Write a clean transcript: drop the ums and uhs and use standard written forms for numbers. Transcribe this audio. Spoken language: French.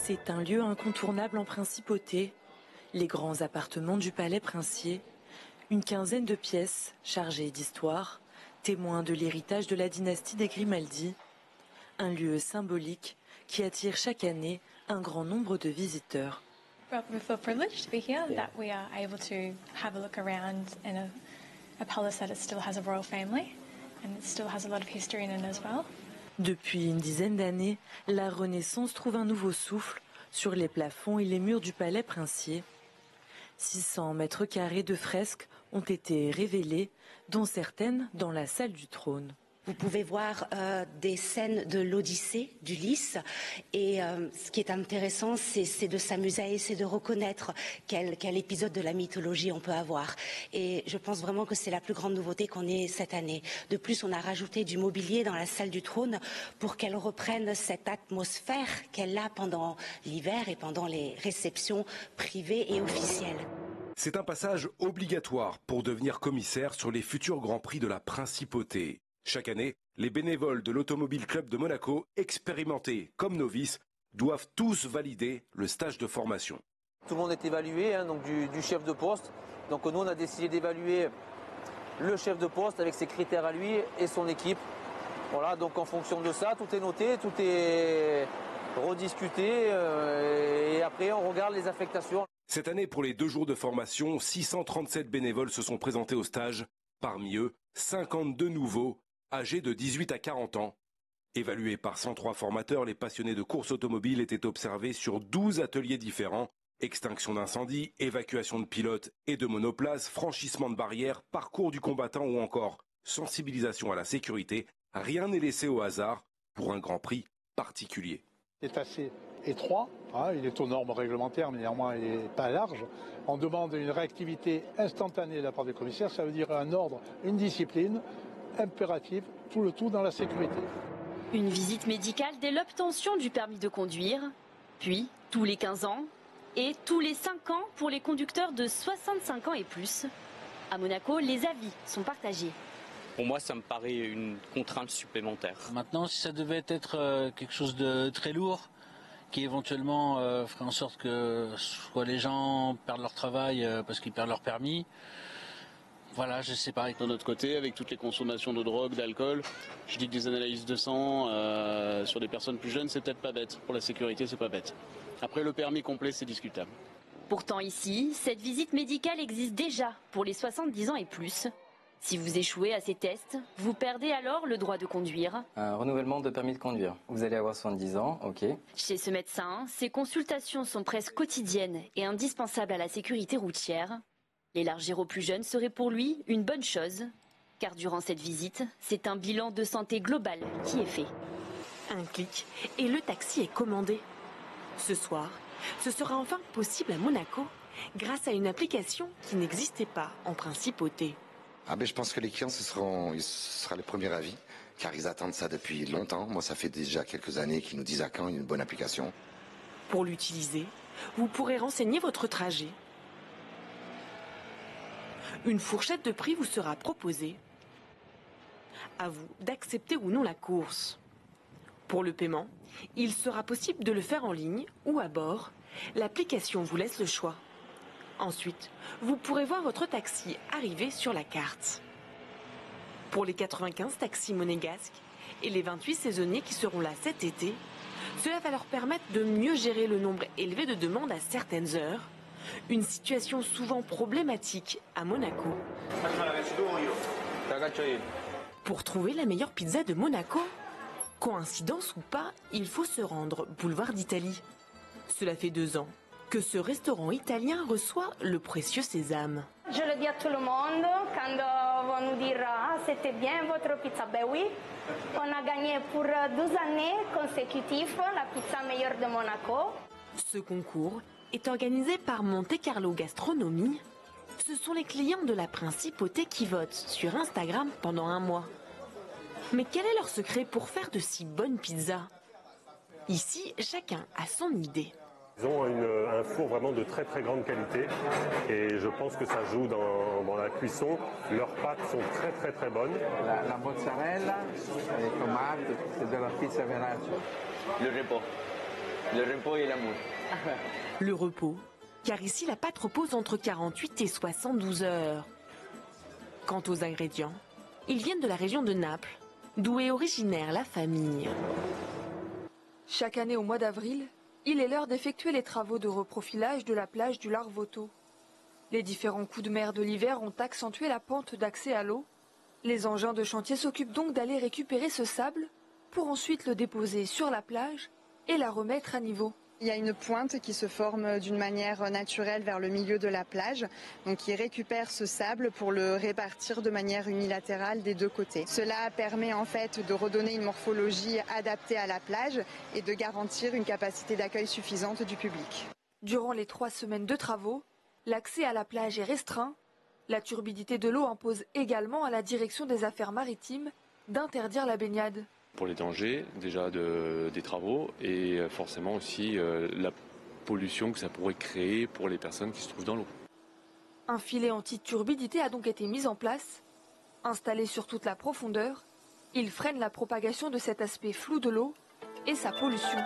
C'est un lieu incontournable en principauté. Les grands appartements du palais princier, une quinzaine de pièces chargées d'histoire, témoins de l'héritage de la dynastie des Grimaldi. Un lieu symbolique qui attire chaque année un grand nombre de visiteurs. We feel privileged to be here, that we are able to have a look around in a palace that still has a royal family and it still has a lot of history in it as well. Depuis une dizaine d'années, la Renaissance trouve un nouveau souffle sur les plafonds et les murs du palais princier. 600 mètres carrés de fresques ont été révélés, dont certaines dans la salle du trône. Vous pouvez voir des scènes de l'Odyssée d'Ulysse et ce qui est intéressant, c'est de s'amuser à essayer de reconnaître quel épisode de la mythologie on peut avoir. Et je pense vraiment que c'est la plus grande nouveauté qu'on ait cette année. De plus, on a rajouté du mobilier dans la salle du trône pour qu'elle reprenne cette atmosphère qu'elle a pendant l'hiver et pendant les réceptions privées et officielles. C'est un passage obligatoire pour devenir commissaire sur les futurs Grands Prix de la Principauté. Chaque année, les bénévoles de l'Automobile Club de Monaco, expérimentés comme novices, doivent tous valider le stage de formation. Tout le monde est évalué, donc du chef de poste. Donc nous, on a décidé d'évaluer le chef de poste avec ses critères à lui et son équipe. Voilà, donc en fonction de ça, tout est noté, tout est rediscuté et après on regarde les affectations. Cette année, pour les 2 jours de formation, 637 bénévoles se sont présentés au stage. Parmi eux, 52 nouveaux, âgés de 18 à 40 ans. Évalués par 103 formateurs, les passionnés de course automobile étaient observés sur 12 ateliers différents. Extinction d'incendie, évacuation de pilotes et de monoplaces, franchissement de barrières, parcours du combattant ou encore sensibilisation à la sécurité. Rien n'est laissé au hasard pour un Grand Prix particulier. C'est assez étroit, il est aux normes réglementaires, mais néanmoins il n'est pas large. On demande une réactivité instantanée de la part du commissaire, ça veut dire un ordre, une discipline impérative, tout dans la sécurité. Une visite médicale dès l'obtention du permis de conduire, puis tous les 15 ans et tous les 5 ans pour les conducteurs de 65 ans et plus. À Monaco, les avis sont partagés. Pour moi, ça me paraît une contrainte supplémentaire. Maintenant, si ça devait être quelque chose de très lourd, qui éventuellement ferait en sorte que soit les gens perdent leur travail parce qu'ils perdent leur permis, voilà, je sais pas. De notre côté, avec toutes les consommations de drogue, d'alcool, je dis que des analyses de sang sur des personnes plus jeunes, c'est peut-être pas bête. Pour la sécurité, c'est pas bête. Après, le permis complet, c'est discutable. Pourtant ici, cette visite médicale existe déjà pour les 70 ans et plus. Si vous échouez à ces tests, vous perdez alors le droit de conduire. Un renouvellement de permis de conduire. Vous allez avoir 70 ans, ok. Chez ce médecin, ces consultations sont presque quotidiennes et indispensables à la sécurité routière. L'élargir aux plus jeunes serait pour lui une bonne chose, car durant cette visite, c'est un bilan de santé global qui est fait. Un clic et le taxi est commandé. Ce soir, ce sera enfin possible à Monaco, grâce à une application qui n'existait pas en principauté. Je pense que les clients, ce sera les premiers avis, car ils attendent ça depuis longtemps. Moi, ça fait déjà quelques années qu'ils nous disent à quand une bonne application. Pour l'utiliser, vous pourrez renseigner votre trajet. Une fourchette de prix vous sera proposée. À vous d'accepter ou non la course. Pour le paiement, il sera possible de le faire en ligne ou à bord. L'application vous laisse le choix. Ensuite, vous pourrez voir votre taxi arriver sur la carte. Pour les 95 taxis monégasques et les 28 saisonniers qui seront là cet été, cela va leur permettre de mieux gérer le nombre élevé de demandes à certaines heures, une situation souvent problématique à Monaco. Pour trouver la meilleure pizza de Monaco, coïncidence ou pas, il faut se rendre boulevard d'Italie. Cela fait 2 ans que ce restaurant italien reçoit le précieux sésame. Je le dis à tout le monde quand on nous dira c'était bien votre pizza. Ben oui, on a gagné pour 12 années consécutives la pizza meilleure de Monaco. Ce concours est organisé par Monte Carlo Gastronomie. Ce sont les clients de la principauté qui votent sur Instagram pendant 1 mois. Mais quel est leur secret pour faire de si bonnes pizzas? Ici, chacun a son idée. Ils ont un four vraiment de très très grande qualité et je pense que ça joue dans la cuisson. Leurs pâtes sont très très très bonnes. La mozzarella, les tomates, c'est de la pizza verace. Le repas. Le repos et l'amour. Le repos, car ici la pâte repose entre 48 et 72 heures. Quant aux ingrédients, ils viennent de la région de Naples, d'où est originaire la famille. Chaque année au mois d'avril, il est l'heure d'effectuer les travaux de reprofilage de la plage du Larvoto. Les différents coups de mer de l'hiver ont accentué la pente d'accès à l'eau. Les engins de chantier s'occupent donc d'aller récupérer ce sable pour ensuite le déposer sur la plage et la remettre à niveau. Il y a une pointe qui se forme d'une manière naturelle vers le milieu de la plage, donc ils récupèrent ce sable pour le répartir de manière unilatérale des deux côtés. Cela permet en fait de redonner une morphologie adaptée à la plage et de garantir une capacité d'accueil suffisante du public. Durant les 3 semaines de travaux, l'accès à la plage est restreint. La turbidité de l'eau impose également à la direction des affaires maritimes d'interdire la baignade. Pour les dangers déjà des travaux et forcément aussi la pollution que ça pourrait créer pour les personnes qui se trouvent dans l'eau. Un filet anti-turbidité a donc été mis en place. Installé sur toute la profondeur, il freine la propagation de cet aspect flou de l'eau et sa pollution.